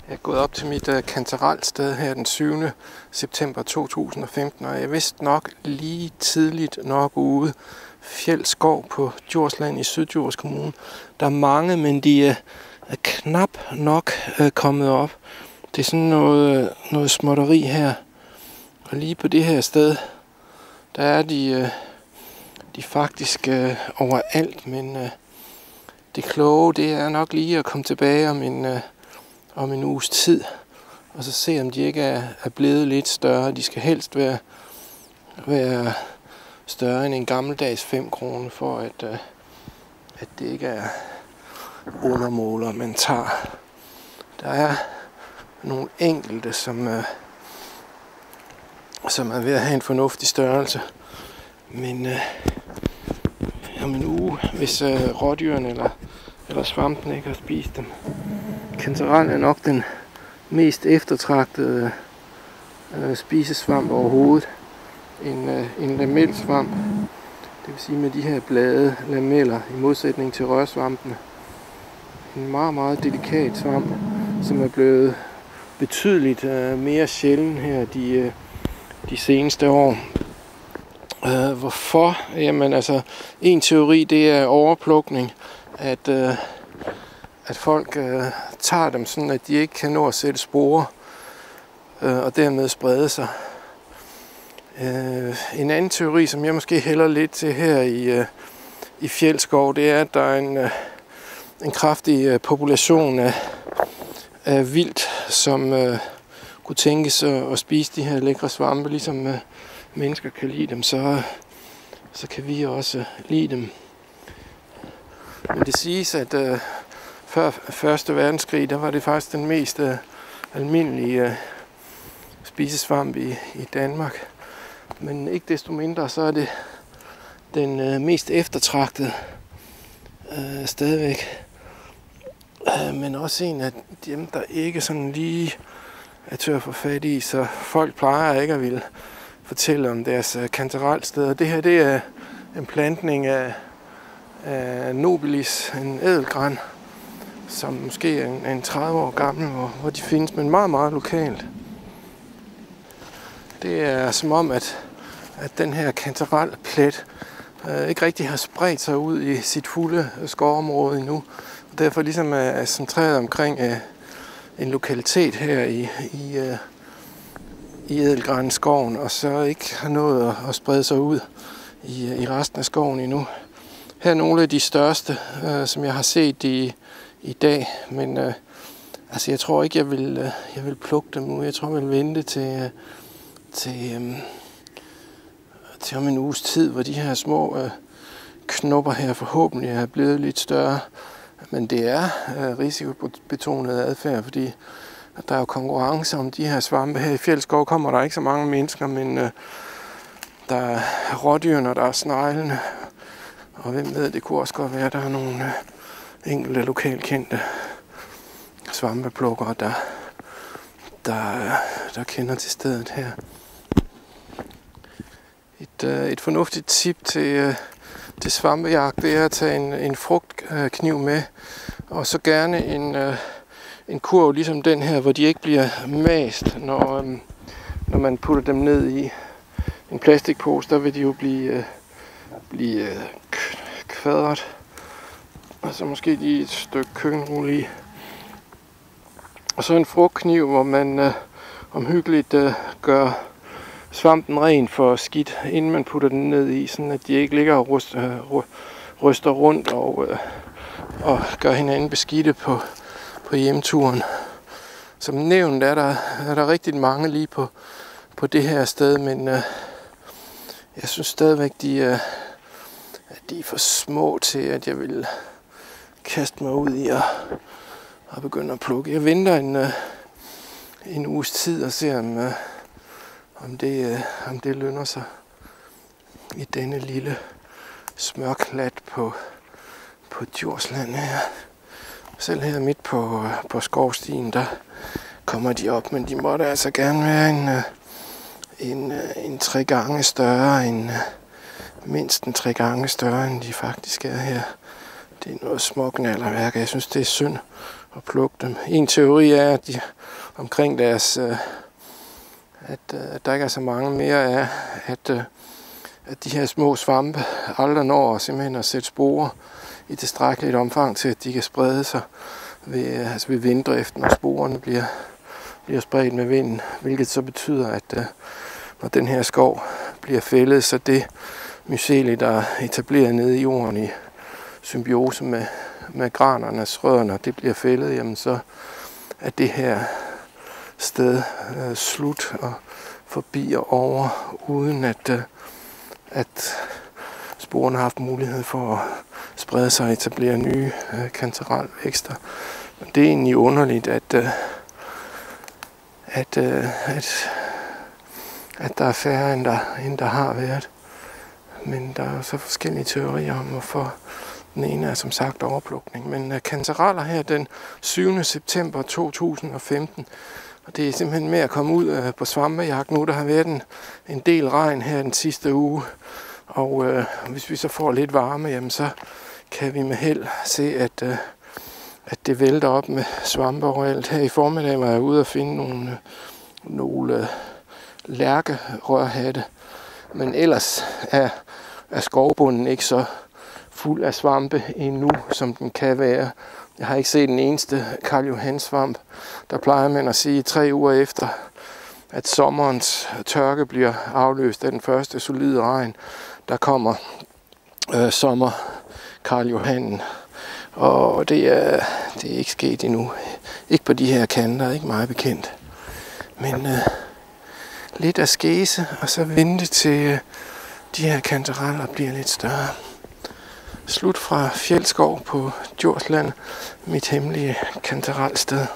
Jeg er gået op til mit Chanterelle-sted her den 7. september 2015, og jeg vidste nok lige tidligt nok ude Fjeld skov på Djursland i Syddjurs Kommune. Der er mange, men de er knap nok kommet op. Det er sådan noget småtteri her. Og lige på det her sted, der er de faktisk overalt, men det kloge, det er nok lige at komme tilbage om en uges tid, og så se, om de ikke er blevet lidt større. De skal helst være større end en gammeldags 5 kroner, for at det ikke er undermåler, man tager. Der er nogle enkelte, som er ved at have en fornuftig størrelse, men om en uge, hvis rådyrene eller svampen ikke har spist dem. Chanterelle er nok den mest eftertragtede spisesvamp overhovedet. En lamelsvamp, det vil sige med de her blade lameller, i modsætning til rørsvampene. En meget, meget delikat svamp, som er blevet betydeligt mere sjælden her de seneste år. Hvorfor? Jamen altså, en teori, det er overplukning, at folk tager dem sådan, at de ikke kan nå at sætte sporer og dermed sprede sig. En anden teori, som jeg måske hælder lidt til her i Fjeld skov, det er, at der er en kraftig population af vildt, som kunne tænkes at spise de her lækre svampe, ligesom mennesker kan lide dem, så kan vi også lide dem. Men det siges, at før 1. verdenskrig, der var det faktisk den mest almindelige spisesvamp i Danmark. Men ikke desto mindre, så er det den mest eftertragtede stadigvæk. Men også en af dem, der ikke sådan lige er tør for fat i, så folk plejer ikke at ville fortælle om deres Chanterelle-steder. Det her, det er en plantning af nobilis, en ædelgran, som måske er en 30 år gammel, hvor de findes, men meget, meget lokalt. Det er som om, at den her Chanterelle-plet ikke rigtig har spredt sig ud i sit fulde skovområde endnu, og derfor ligesom er centreret omkring en lokalitet her i ædelgranskoven, og så ikke har nået at sprede sig ud i resten af skoven endnu. Her er nogle af de største, som jeg har set i dag, men altså jeg tror ikke, jeg vil plukke dem nu. Jeg tror, jeg vil vente til om en uges tid, hvor de her små knopper her forhåbentlig er blevet lidt større. Men det er risikobetonet adfærd, fordi der er jo konkurrence om de her svampe. Her i Fjeld skov kommer der ikke så mange mennesker, men der er rådyrene, og der er sneglene. Og hvem ved, det kunne også godt være, at der er nogle enkelte lokalkendte svampeplukkere, der kender til stedet her. Et fornuftigt tip til svampejagt, det er at tage en frugtkniv med, og så gerne en kurv ligesom den her, hvor de ikke bliver mast, når man putter dem ned i en plastikpose. Der vil de jo blive kvadret, og så måske lige et stykke køkkenrulle i. Og så en frugtkniv, hvor man omhyggeligt gør svampen ren for skidt, inden man putter den ned i, sådan at de ikke ligger og ryster rundt og gør hinanden beskidte på hjemturen. Som nævnt er der rigtig mange lige på det her sted, men jeg synes stadigvæk, de er for små til, at jeg vil kaste mig ud i og begynde at plukke. Jeg venter en uges tid og ser, om det lønner sig i denne lille smørklat på Djursland her. Selv her midt på skovstien, der kommer de op, men de måtte altså gerne være en 3 gange større, mindst en 3 gange større, end de faktisk er her. Det er noget småknallerværk. Jeg synes, det er synd og plukke dem. En teori er, at de omkring deres, at der ikke er så mange mere af, at de her små svampe aldrig når simpelthen at sætte sporer i tilstrækkeligt omfang til, at de kan sprede sig ved vinddriften, og sporerne bliver spredt med vinden, hvilket så betyder, at når den her skov bliver fældet, så det mycelium, der er etableret nede i jorden i symbiose med granernes rødderne, det bliver fældet, jamen så er det her sted slut og forbi og over, uden at sporene har haft mulighed for at sprede sig og etablere nye kantarelvækster. Det er egentlig underligt, at der er færre, end der har været. Men der er så forskellige teorier om, hvorfor. Den ene er som sagt overplukning. Men chantereller her den 7. september 2015. Og det er simpelthen med at komme ud på svampejagt nu. Der har været en del regn her den sidste uge. Og hvis vi så får lidt varme, jamen så kan vi med held se, at det vælter op med svampe overalt. Her i formiddag var jeg ude og finde nogle lærkerørhatte. Men ellers er skovbunden ikke så fuld af svampe endnu, som den kan være. Jeg har ikke set den eneste Karl Johan-svamp. Der plejer man at sige 3 uger efter, at sommerens tørke bliver afløst af den første solide regn. Der kommer sommer Karl Johannen. Og det er ikke sket endnu. Ikke på de her kanter, ikke meget bekendt. Men lidt af skese, og så vente til de her chantereller bliver lidt større. Slut fra Fjeld på Djursland, mit hemmelige chanterellsted.